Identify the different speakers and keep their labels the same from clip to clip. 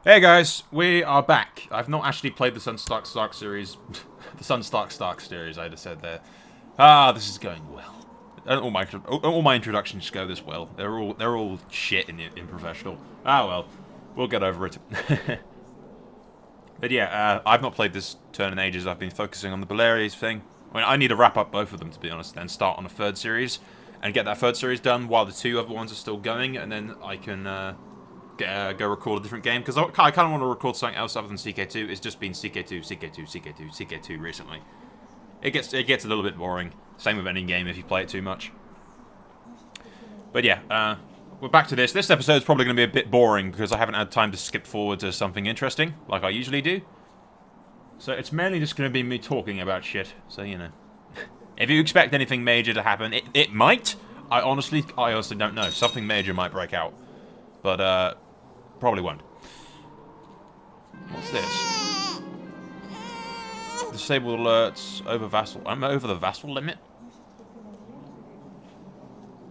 Speaker 1: Hey guys, we are back. I've not actually played the Stark series. The Stark series, I just said there. Ah, this is going well. All my introductions go this well. They're all shit in professional. Ah well, we'll get over it. But yeah, I've not played this turn in ages. I've been focusing on the Baleares thing. I mean, I need to wrap up both of them, to be honest, then start on a third series and get that third series done while the two other ones are still going, and then I can go record a different game, because I kind of want to record something else other than CK2. It's just been CK2 recently. It gets a little bit boring. Same with any game if you play it too much. But yeah, we're back to this. This episode's probably going to be a bit boring because I haven't had time to skip forward to something interesting, like I usually do. So it's mainly just going to be me talking about shit, so you know. If you expect anything major to happen, it might. I honestly don't know. Something major might break out. But, probably won't. What's this? Disable alerts over vassal. I'm over the vassal limit?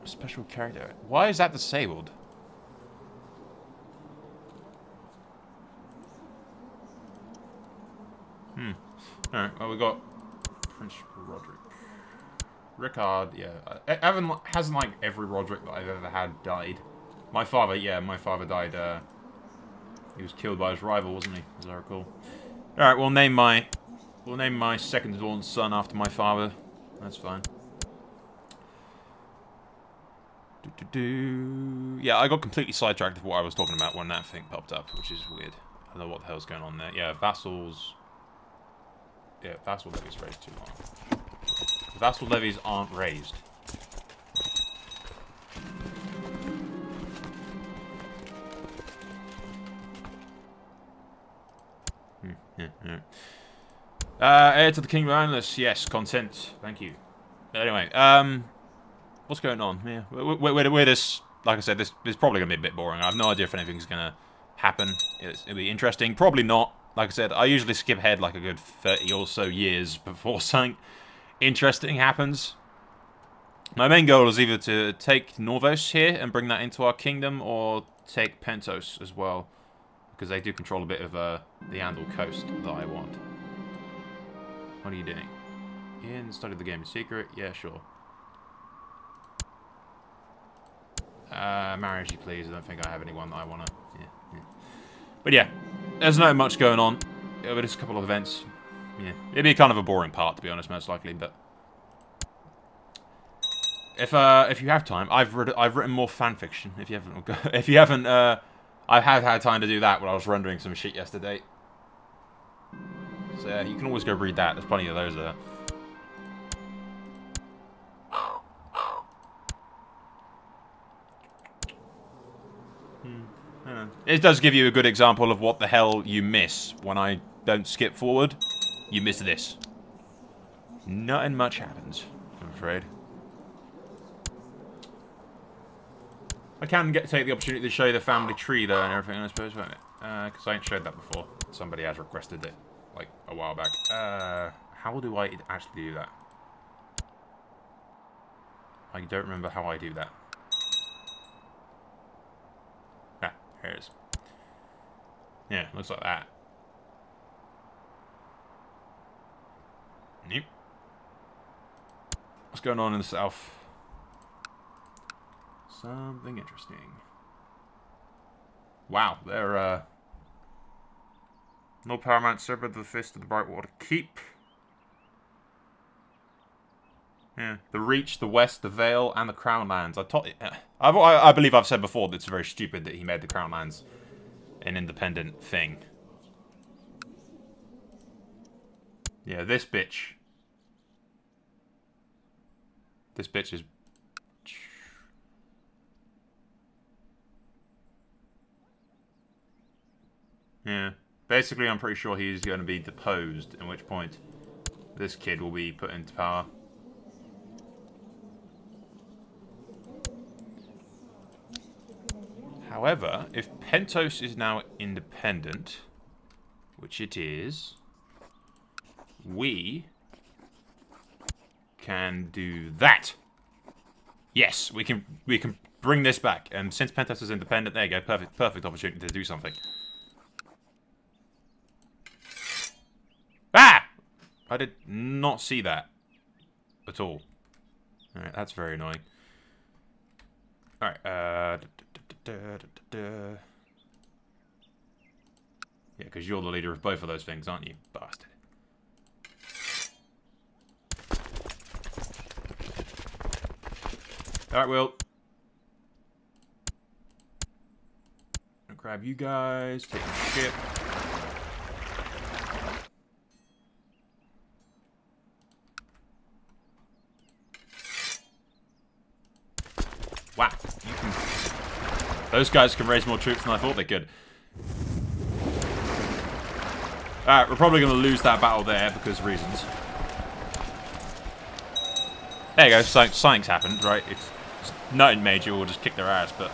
Speaker 1: Special character. Why is that disabled? Alright, well we got Prince Roderick. Rickard, yeah. Hasn't like every Roderick that I've ever had died. My father, yeah, my father died, he was killed by his rival, wasn't he, as I recall. Alright, we'll name my second-born son after my father. That's fine. Yeah, I got completely sidetracked of what I was talking about when that thing popped up, which is weird. I don't know what the hell's going on there. Yeah, vassals... Yeah, vassal levies raised too long. Vassal levies aren't raised. Heir to the King of Endless. Yes, consent. Thank you. Anyway, what's going on? Yeah, we're this. Like I said, this is probably gonna be a bit boring. I have no idea if anything's gonna happen. It'll be interesting. Probably not. Like I said, I usually skip ahead like a good 30 or so years before something interesting happens. My main goal is either to take Norvos here and bring that into our kingdom, or take Pentos as well, because they do control a bit of the Andal coast that I want. What are you doing? In study the game in secret? Yeah, sure. Marry as you please. I don't think I have anyone that I want to... Yeah. But yeah, there's not much going on. But just a couple of events. Yeah, it'd be kind of a boring part, to be honest, most likely. But if you have time, I've written more fan fiction. If you haven't, I have had time to do that when I was rendering some shit yesterday. So yeah, you can always go read that. There's plenty of those there. It does give you a good example of what the hell you miss when I don't skip forward. You miss this. Nothing much happens, I'm afraid. I can take the opportunity to show you the family tree though and everything, I suppose, won't it? Because I ain't showed that before. Somebody has requested it, like, a while back. How do I actually do that? I don't remember how I do that. Ah, here it is. Yeah, looks like that. Nope. What's going on in the south? Something interesting. Wow, they're, no paramount servant of the Fist of the Brightwater Keep. Yeah, the Reach, the West, the Vale, and the Crown Lands. I believe I've said before that it's very stupid that he made the Crown Lands an independent thing. Yeah, this bitch. This bitch is... Yeah. Basically, I'm pretty sure he's going to be deposed, at which point this kid will be put into power. However, if Pentos is now independent, which it is, we can do that. Yes, we can bring this back. And since Pentos is independent, there you go, perfect opportunity to do something. I did not see that at all. Alright, that's very annoying. Alright, yeah, because you're the leader of both of those things, aren't you, bastard? Alright, Will. I'll grab you guys, take the ship. Wow, you can... Those guys can raise more troops than I thought they could. Alright, we're probably going to lose that battle there because of reasons. There you go, something's happened, right? It's nothing major, we'll just kick their ass, but...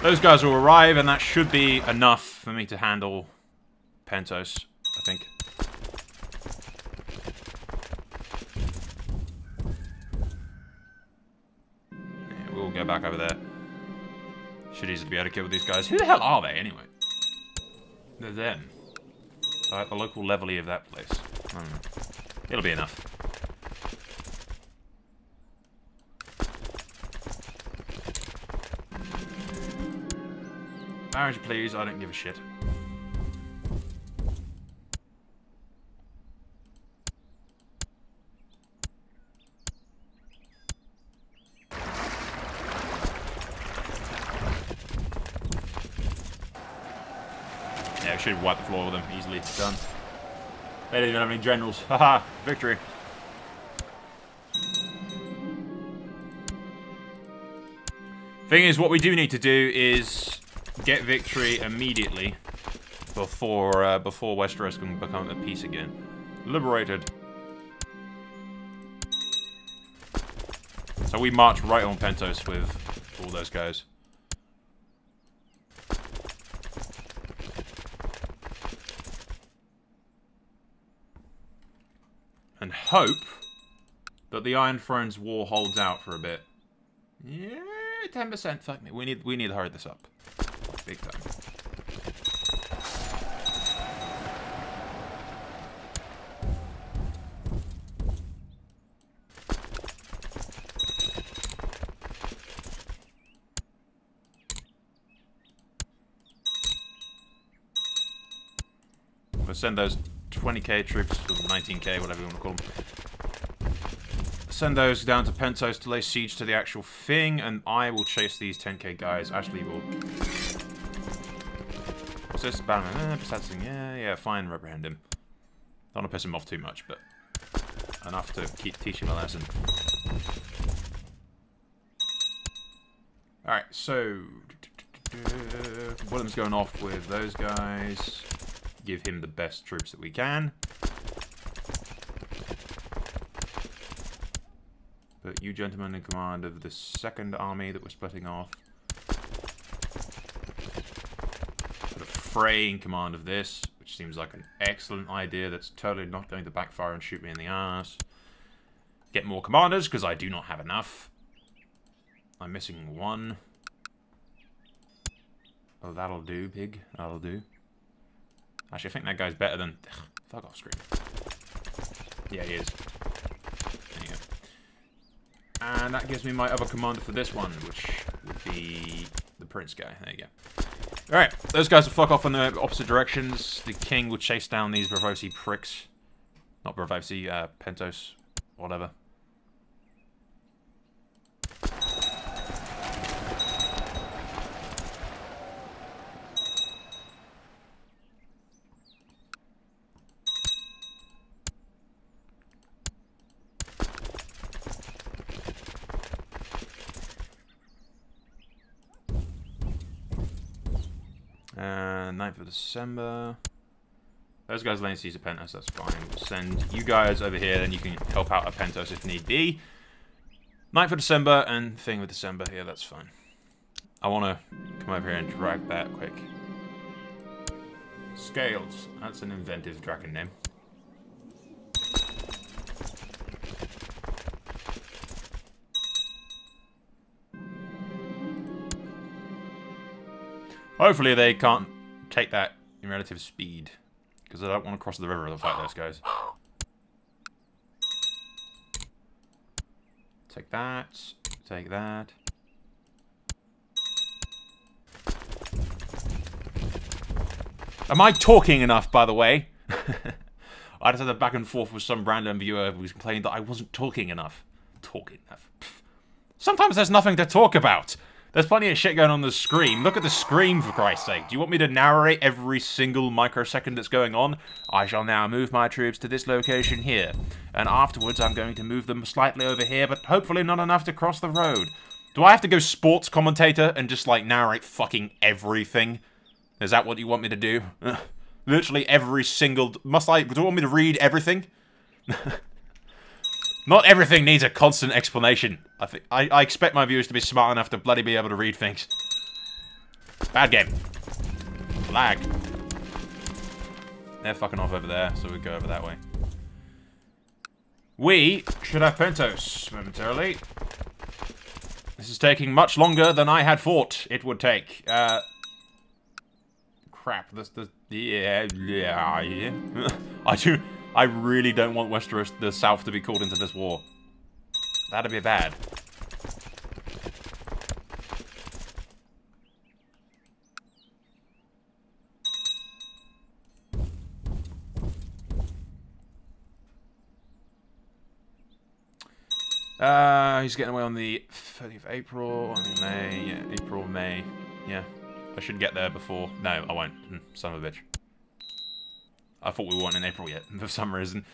Speaker 1: Those guys will arrive, and that should be enough for me to handle Pentos, I think. Yeah, we'll go back over there. Should easily be able to kill these guys. Who the hell are they, anyway? They're them. They're at the local levelie of that place. I don't know. It'll be enough. Marriage, please. I don't give a shit. Yeah, we should wipe the floor with them easily. Done. They didn't even have any generals. Haha, victory. Thing is, what we do need to do is get victory immediately before Westeros can become at peace again. Liberated. So we march right on Pentos with all those guys. And hope that the Iron Throne's war holds out for a bit. Yeah, 10%. Fuck me. We need to hurry this up. Big time. We'll send those 20k troops, or 19k, whatever you want to call them. Send those down to Pentos to lay siege to the actual thing, and I will chase these 10k guys. Ashley will... What's this? Bannerman. Yeah, fine, reprehend him. Don't want to piss him off too much, but enough to teach him a lesson. Alright, so... Willem's going off with those guys. Give him the best troops that we can. Put you gentlemen in command of the second army that we're splitting off. Put a Frey in command of this, which seems like an excellent idea that's totally not going to backfire and shoot me in the ass. Get more commanders, because I do not have enough. I'm missing one. Oh, that'll do, pig. That'll do. Actually, I think that guy's better than... Ugh, fuck off screen. Yeah, he is. There you go. And that gives me my other commander for this one, which would be the prince guy. There you go. Alright, those guys will fuck off in the opposite directions. The king will chase down these Bravosi pricks. Not Bravosi, Pentos, whatever. And 9th of December. Those guys laying siege to Pentos, that's fine. We'll send you guys over here, then you can help out at Pentos if need be. 9th of December and thing with December. Yeah, that's fine. I want to come over here and drag that quick. Scales. That's an inventive dragon name. Hopefully they can't take that in relative speed. Because I don't want to cross the river to fight those guys. Take that. Take that. Am I talking enough, by the way? I just had a back and forth with some random viewer who was complaining that I wasn't talking enough. Talking enough. Sometimes there's nothing to talk about. There's plenty of shit going on the screen. Look at the screen, for Christ's sake. Do you want me to narrate every single microsecond that's going on? I shall now move my troops to this location here. And afterwards, I'm going to move them slightly over here, but hopefully not enough to cross the road. Do I have to go sports commentator and just, like, narrate fucking everything? Is that what you want me to do? Literally every single... Must I... Do you want me to read everything? Not everything needs a constant explanation. I expect my viewers to be smart enough to bloody be able to read things. Bad game. Lag. They're fucking off over there, so we go over that way. We should have Pentos momentarily. This is taking much longer than I had thought it would take. Crap. Yeah. I really don't want Westeros, the South, to be called into this war. That'd be bad. He's getting away on the 30th of April, May, yeah, April, May, yeah. I should get there before. No, I won't. Son of a bitch. I thought we weren't in April yet, for some reason.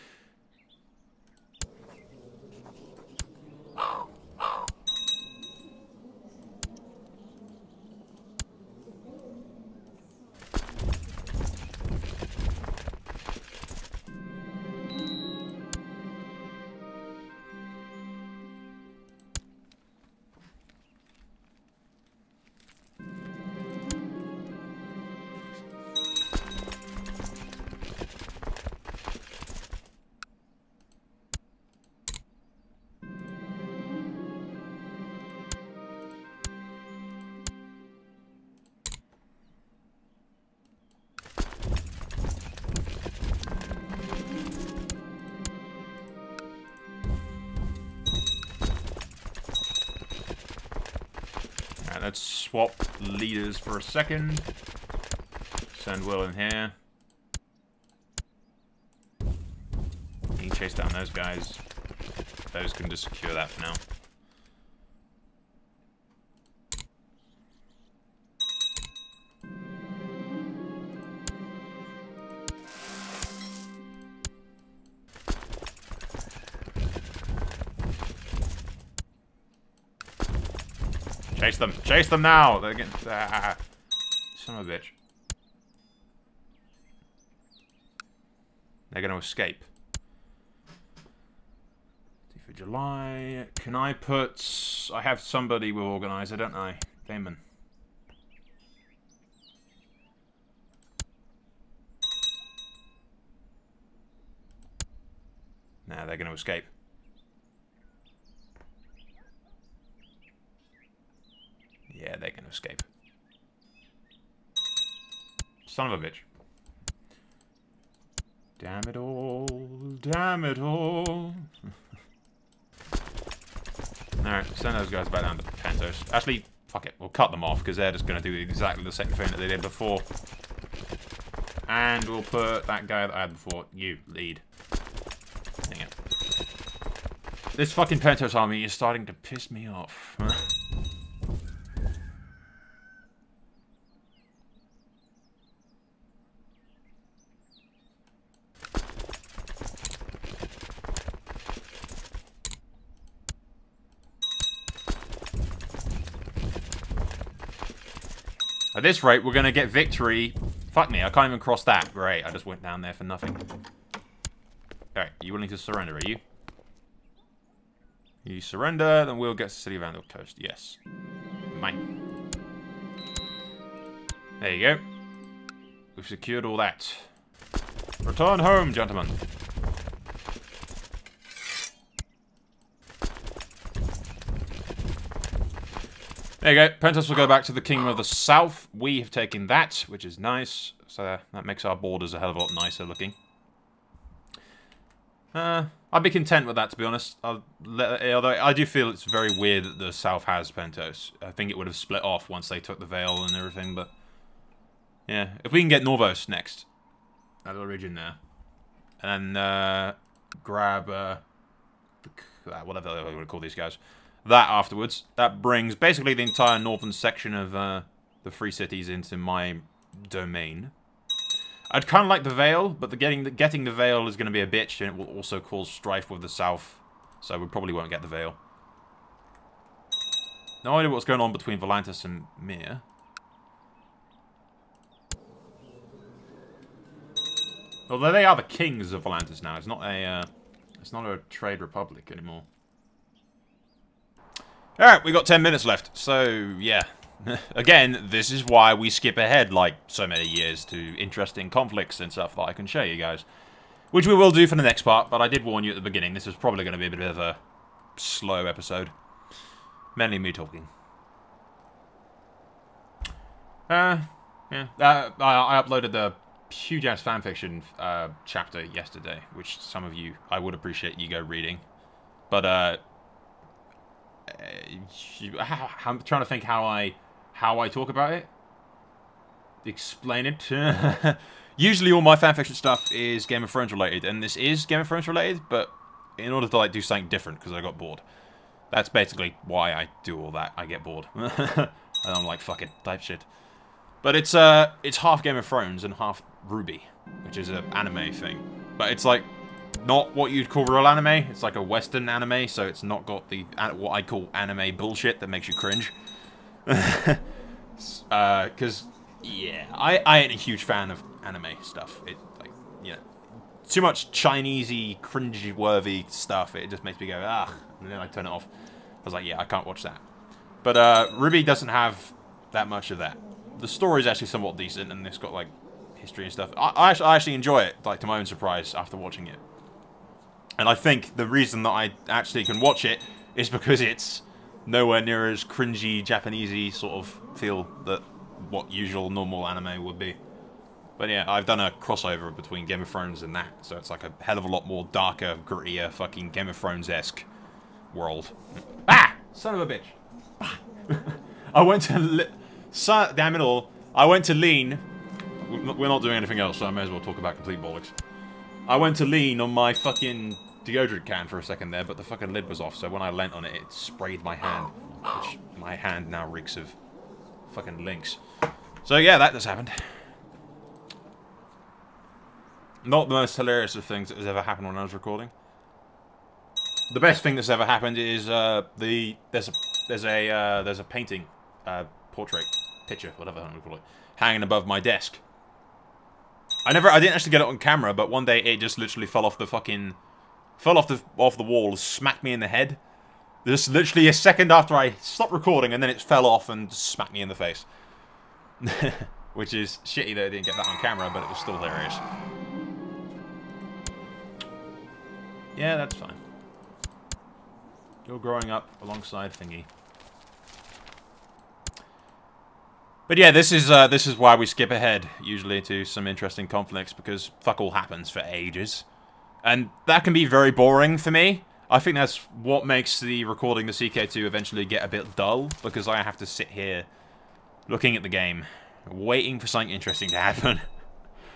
Speaker 1: Let's swap leaders for a second. Send Will in here. He can chase down those guys. Those can just secure that for now. Chase them! Chase them now! They're getting... Son of a bitch. They're going to escape. 10th of July... Can I put... I have somebody with Organizer, don't I? Damon. Nah, they're going to escape. Yeah, they can escape. Son of a bitch. Damn it all. Damn it all. Alright, send those guys back down to Pentos. Actually, fuck it. We'll cut them off, because they're just going to do exactly the same thing that they did before. And we'll put that guy that I had before. You, lead. Dang it. This fucking Pentos army is starting to piss me off. At this rate, we're going to get victory. Fuck me, I can't even cross that. Great, I just went down there for nothing. Alright, you willing to surrender, are you? You surrender, then we'll get to the city of Vandal Coast. Yes. Mine. There you go. We've secured all that. Return home, gentlemen. There you go. Pentos will go back to the Kingdom of the South. We have taken that, which is nice. So that makes our borders a hell of a lot nicer looking. I'd be content with that, to be honest. Although I do feel it's very weird that the South has Pentos. I think it would have split off once they took the Vale and everything, but... yeah, if we can get Norvos next. That little region there. And then, grab, whatever they want to call these guys. That afterwards. That brings basically the entire northern section of, the Free Cities into my domain. I'd kind of like the Vale, but getting the Vale is going to be a bitch, and it will also cause strife with the South. So we probably won't get the Vale. No idea what's going on between Volantis and Mir. Although they are the kings of Volantis now. It's not a trade republic anymore. Alright, we got 10 minutes left. So, yeah. Again, this is why we skip ahead, like, so many years to interesting conflicts and stuff that I can show you guys. Which we will do for the next part, but I did warn you at the beginning, this is probably going to be a bit of a slow episode. Mainly me talking. Yeah. I uploaded the huge-ass fanfiction chapter yesterday, which some of you, I would appreciate you go reading. But, I'm trying to think how I talk about it. Explain it. Usually all my fanfiction stuff is Game of Thrones related, and this is Game of Thrones related, but in order to like do something different, because I got bored. That's basically why I do all that. I get bored. And I'm like, fuck it, type shit. But it's half Game of Thrones and half Ruby, which is an anime thing. But it's like not what you'd call real anime. It's like a Western anime, so it's not got the what I call anime bullshit that makes you cringe. Because yeah, I ain't a huge fan of anime stuff. It like too much Chinesey, cringe-worthy stuff. It just makes me go ah, and then I turn it off. I was like, yeah, I can't watch that. But Ruby doesn't have that much of that. The story is actually somewhat decent, and it's got like history and stuff. I actually enjoy it, like to my own surprise, after watching it. And I think the reason that I actually can watch it is because it's nowhere near as cringy, Japanesey sort of feel that what usual normal anime would be. But yeah, I've done a crossover between Game of Thrones and that, so it's like a hell of a lot more darker, grittier, fucking Game of Thrones-esque world. Ah! Son of a bitch. I went to... damn it all. I went to lean... We're not doing anything else, so I may as well talk about complete bollocks. I went to lean on my fucking deodorant can for a second there, but the fucking lid was off, so when I leant on it, it sprayed my hand. Which, my hand now reeks of fucking lynx. So yeah, that just happened. Not the most hilarious of things that has ever happened when I was recording. The best thing that's ever happened is there's a painting, portrait, picture, whatever you call it, hanging above my desk. I didn't actually get it on camera, but one day it just literally fell off the fucking, off the wall, smacked me in the head. Just literally a second after I stopped recording, and then it fell off and smacked me in the face. Which is shitty that I didn't get that on camera, but it was still hilarious. Yeah, that's fine. You're growing up alongside Thingy. But yeah, this is why we skip ahead, usually, to some interesting conflicts, because fuck all happens for ages. And that can be very boring for me. I think that's what makes the recording the CK2 eventually get a bit dull, because I have to sit here looking at the game, waiting for something interesting to happen.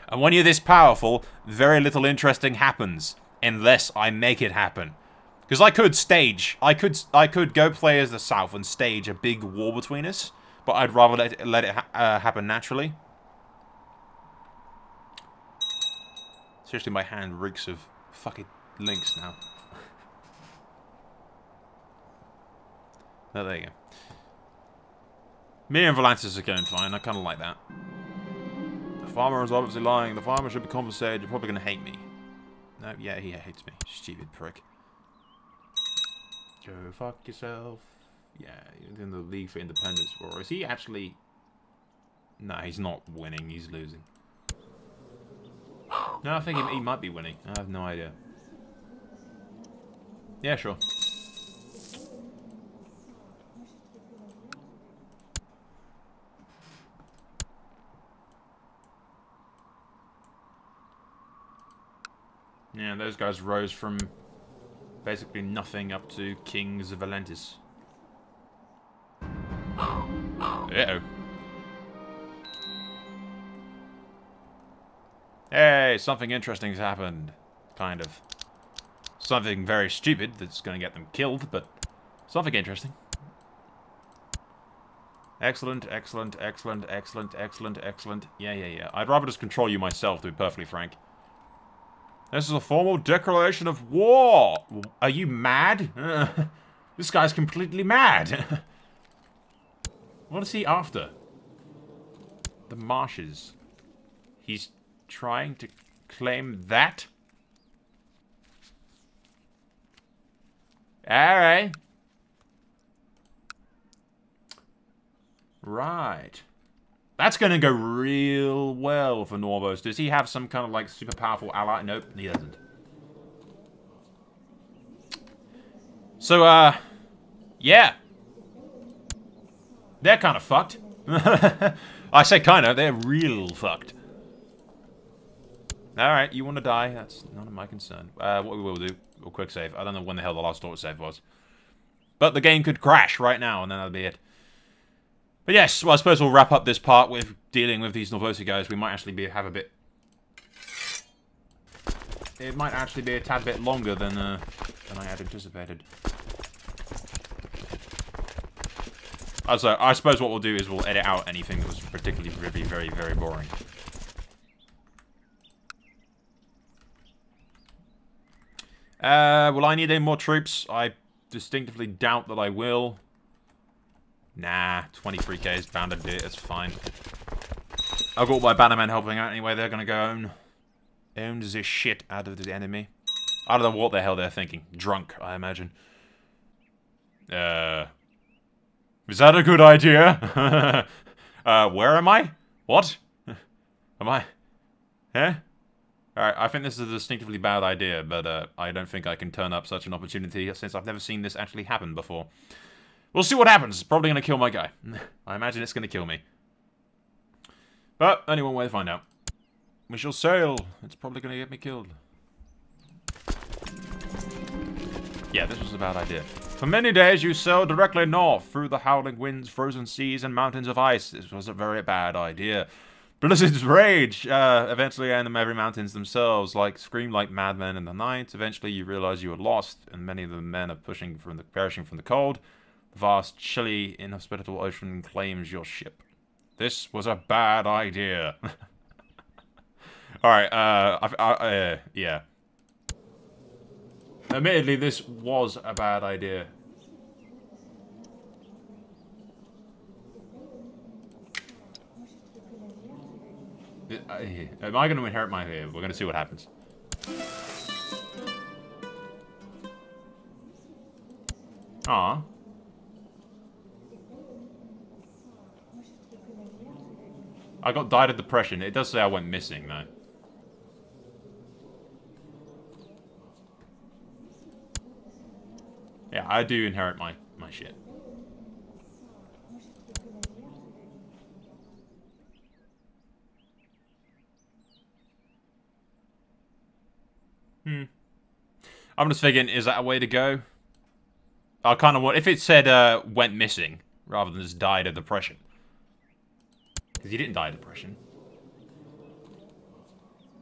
Speaker 1: And when you're this powerful, very little interesting happens, unless I make it happen. Because I could go play as the South and stage a big war between us, but I'd rather let it happen naturally. Seriously, my hand reeks of fucking lynx now. Oh, there you go. Me and Volantis are going fine. I kind of like that. The farmer is obviously lying. The farmer should be compensated. You're probably going to hate me. No, yeah, he hates me. Stupid prick. Go fuck yourself. Yeah, he's in the League for Independence War. Is he actually... No, he's not winning. He's losing. No, I think he might be winning. I have no idea. Yeah, sure. Yeah, those guys rose from basically nothing up to Kings of Valentis. Uh-oh. Hey, something interesting has happened. Kind of. Something very stupid that's going to get them killed, but something interesting. Excellent, excellent, excellent, excellent, excellent, excellent. Yeah. I'd rather just control you myself, to be perfectly frank. This is a formal declaration of war! Are you mad? This guy's completely mad! What is he after? The marshes. He's trying to claim that? Alright. Right. That's gonna go real well for Norvos. Does he have some kind of, like, super powerful ally? Nope, he doesn't. So, yeah. They're kind of fucked. I say kind of, they're real fucked. Alright, you want to die? That's none of my concern. What we will do, we'll quick save. I don't know when the hell the last autosave was. But the game could crash right now, and then that'll be it. But yes, well, I suppose we'll wrap up this part with dealing with these Norvosi guys. We might actually have a bit... It might actually be a tad bit longer than I had anticipated. Also, I suppose what we'll do is we'll edit out anything that was particularly very, very, very boring. Will I need any more troops? I distinctively doubt that I will. Nah, 23k is bound to do it, it's fine. I've got my bannermen helping out anyway, they're gonna go own this shit out of the enemy. I don't know what the hell they're thinking. Drunk, I imagine. Is that a good idea? Where am I? What? Am I? Eh? Alright, I think this is a distinctively bad idea, but I don't think I can turn up such an opportunity since I've never seen this actually happen before. We'll see what happens. It's probably going to kill my guy. I imagine it's going to kill me. But only one way to find out. We shall sail. It's probably going to get me killed. Yeah, this was a bad idea. For many days you sailed directly north through the howling winds, frozen seas, and mountains of ice. This was a very bad idea. Blizzards rage. Eventually end them every mountains themselves, scream like madmen in the night. Eventually you realize you are lost, and many of the men are perishing from the cold. The vast, chilly, inhospitable ocean claims your ship. This was a bad idea. Alright, yeah. Admittedly, this was a bad idea. Am I going to inherit my... We're going to see what happens. Aw. I got died of depression. It does say I went missing, though. Yeah, I do inherit my shit. I'm just thinking, is that a way to go? I kind of want... If it said, went missing, rather than just died of depression. Because he didn't die of depression.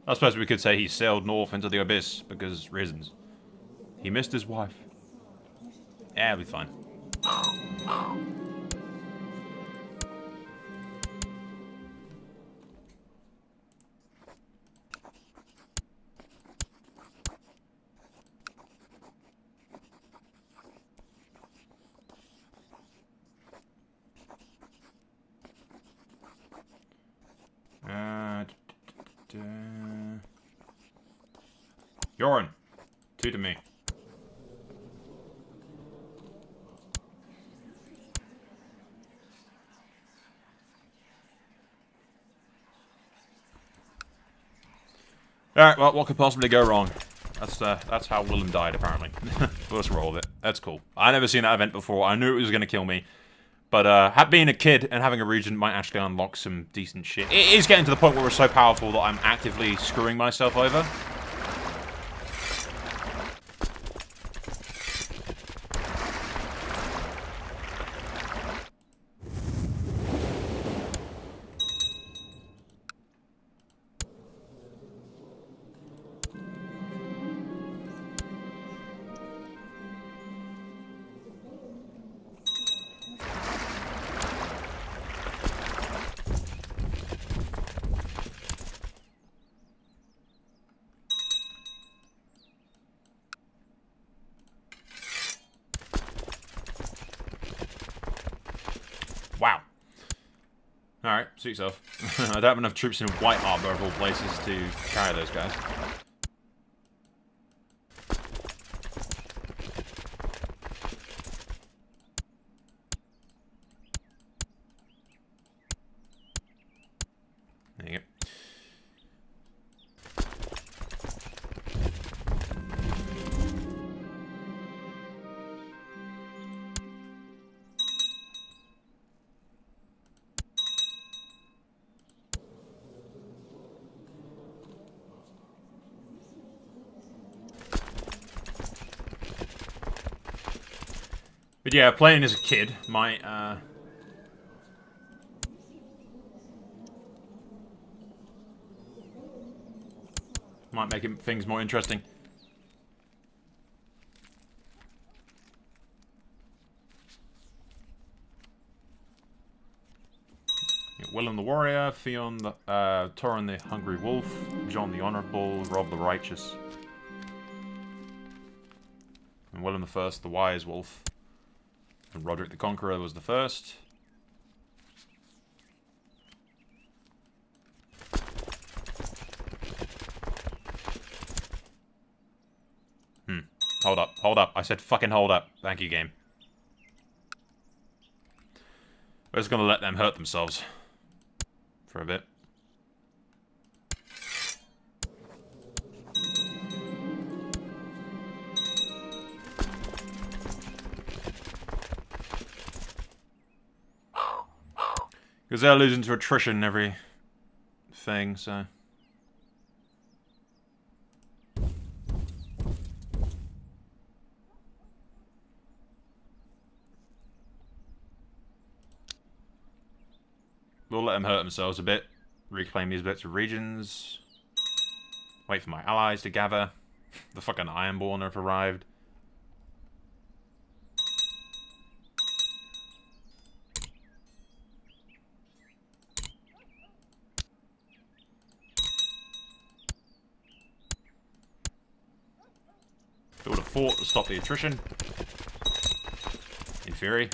Speaker 1: I suppose we could say he sailed north into the abyss, because reasons. He missed his wife. Yeah, it'll be fine. Yorin, two to me. Alright, well, what could possibly go wrong? That's how Willem died, apparently. Let's roll with it. That's cool. I never seen that event before. I knew it was going to kill me. But being a kid and having a regent might actually unlock some decent shit. It is getting to the point where we're so powerful that I'm actively screwing myself over. Wow. Alright, suit yourself. I don't have enough troops in White Harbor, of all places, to carry those guys. There you go. But yeah, playing as a kid might, might make things more interesting. Willem the Warrior, Theon the, Torin the Hungry Wolf, John the Honourable, Rob the Righteous, and Willem the First, the Wise Wolf. And Roderick the Conqueror was the first. Hold up, hold up. I said fucking hold up. Thank you, game. We're just gonna let them hurt themselves. For a bit. Because they're losing to attrition every thing, so... We'll let them hurt themselves a bit. Reclaim these bits of regions. Wait for my allies to gather. The fucking Ironborn have arrived. Build a fort to stop the attrition. In theory.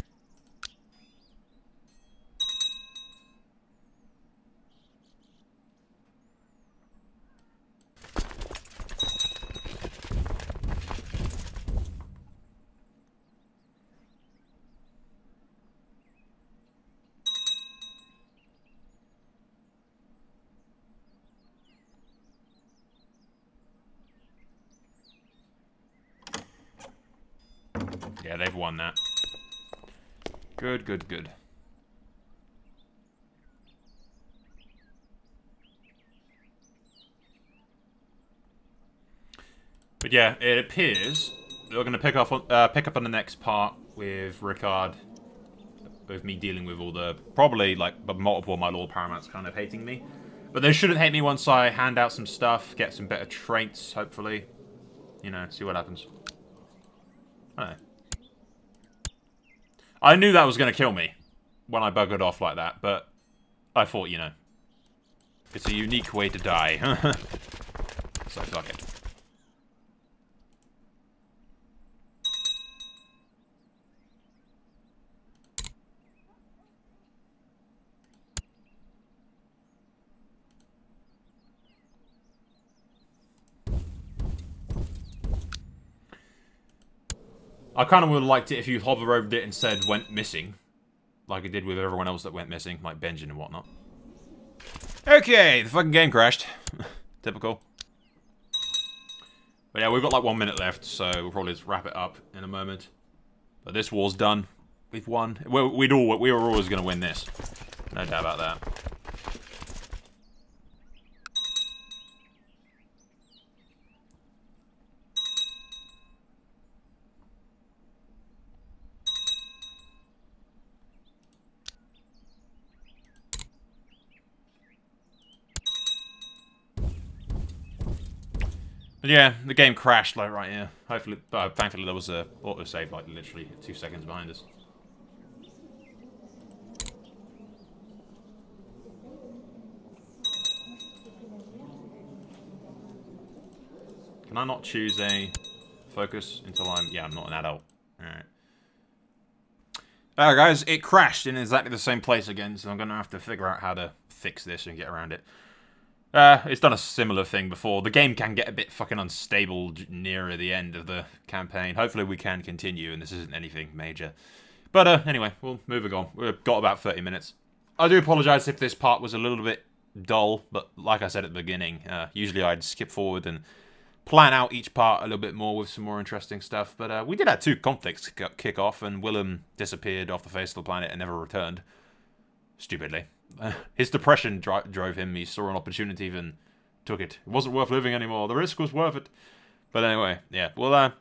Speaker 1: Yeah, they've won that. Good, good, good. But yeah, it appears we're going to pick up on the next part with Rickard, with me dealing with all the probably like multiple of my Lord Paramounts kind of hating me. But they shouldn't hate me once I hand out some stuff, get some better traits, hopefully. You know, see what happens. I don't know. I knew that was going to kill me when I buggered off like that, but I thought, you know, it's a unique way to die. So fuck it. I kind of would have liked it if you hover over it and said went missing. Like it did with everyone else that went missing, like Benjen and whatnot. Okay, the fucking game crashed. Typical. But yeah, we've got like 1 minute left, so we'll probably just wrap it up in a moment. But this war's done. We've won. We were always going to win this. No doubt about that. But yeah, the game crashed like right here. Hopefully, thankfully there was a autosave like literally 2 seconds behind us. Can I not choose a focus until I'm... Yeah, I'm not an adult. Alright. Alright guys, it crashed in exactly the same place again, so I'm going to have to figure out how to fix this and get around it. It's done a similar thing before. The game can get a bit fucking unstable nearer the end of the campaign. Hopefully we can continue and this isn't anything major. But anyway, we'll move on. We've got about 30 minutes. I do apologise if this part was a little bit dull, but like I said at the beginning, usually I'd skip forward and plan out each part a little bit more with some more interesting stuff. But we did have 2 conflicts kick off, and Willem disappeared off the face of the planet and never returned. Stupidly. His depression drove him. He saw an opportunity and took it. It wasn't worth living anymore. The risk was worth it. But anyway, yeah. Well,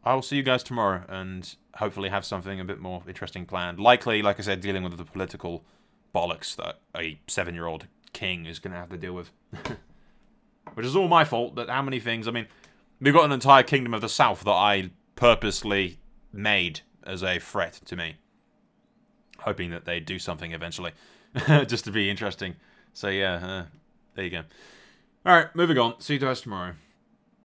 Speaker 1: I'll see you guys tomorrow and hopefully have something a bit more interesting planned. Likely, like I said, dealing with the political bollocks that a 7-year-old king is going to have to deal with. Which is all my fault, but how many things... I mean, we've got an entire kingdom of the south that I purposely made as a threat to me. Hoping that they do something eventually. Just to be interesting. So yeah, there you go. Alright, moving on. See you guys tomorrow.